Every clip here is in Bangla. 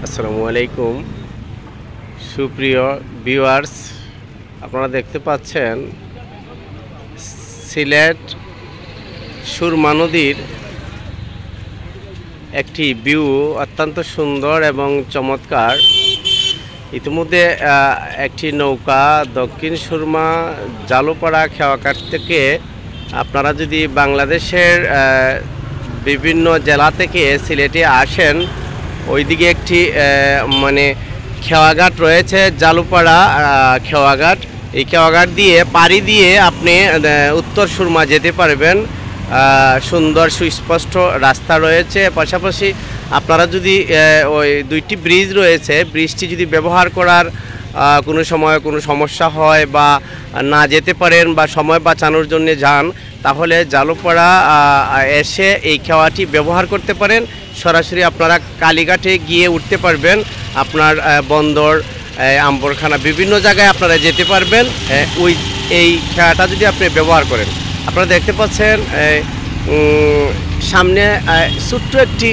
আসসালামু আলাইকুম সুপ্রিয় ভিউয়ার্স, আপনারা দেখতে পাচ্ছেন সিলেট সুরমা নদীর একটি ভিউ অত্যন্ত সুন্দর এবং চমৎকার। ইতিমধ্যে একটি নৌকা দক্ষিণ সুরমা জালুপাড়া খেওয়াঘাট থেকে আপনারা যদি বাংলাদেশের বিভিন্ন জেলা থেকে সিলেটে আসেন, ওইদিকে একটি খেওয়াঘাট রয়েছে, জালুপাড়া খেওয়াঘাট। এই খেওয়াঘাট দিয়ে পাড়ি দিয়ে আপনি উত্তর সুরমা যেতে পারবেন। সুন্দর সুস্পষ্ট রাস্তা রয়েছে। পাশাপাশি আপনারা যদি ওই দুইটি ব্রিজ রয়েছে, ব্রিজটি যদি ব্যবহার করার কোনো সময় কোনো সমস্যা হয় বা না যেতে পারেন বা সময় বাঁচানোর জন্য যান, তাহলে জালুপাড়া এসে এই খেওয়াটি ব্যবহার করতে পারেন। সরাসরি আপনারা কালীঘাটে গিয়ে উঠতে পারবেন। আপনার বন্দর, আম্বরখানা বিভিন্ন জায়গায় আপনারা যেতে পারবেন এই খেয়াটা যদি আপনি ব্যবহার করেন। আপনারা দেখতে পাচ্ছেন সামনে ছোট্ট একটি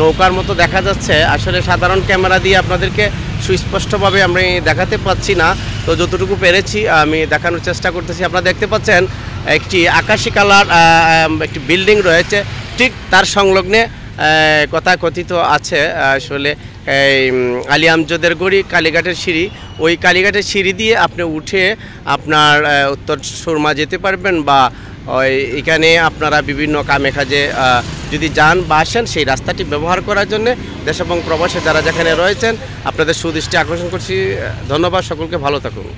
নৌকার মতো দেখা যাচ্ছে। আসলে সাধারণ ক্যামেরা দিয়ে আপনাদেরকে সুস্পষ্টভাবে আমি দেখাতে পাচ্ছি না, তো যতটুকু পেরেছি আমি দেখানোর চেষ্টা করতেছি। আপনারা দেখতে পাচ্ছেন একটি আকাশী কালার একটি বিল্ডিং রয়েছে, ঠিক তার সংলগ্নে কথাকথিত আছে আসলে আলী আমজদের গড়ি কালীঘাটের সিঁড়ি। ওই কালীঘাটের সিঁড়ি দিয়ে আপনি উঠে আপনার উত্তর সুরমা যেতে পারবেন, বা এখানে আপনারা বিভিন্ন কামে কাজে যদি যান বা আসেন, সেই রাস্তাটি ব্যবহার করার জন্য দেশ এবং প্রবাসে যারা যেখানে রয়েছেন আপনাদের সুদৃষ্টি আকর্ষণ করছি। ধন্যবাদ, সকলকে ভালো থাকুন।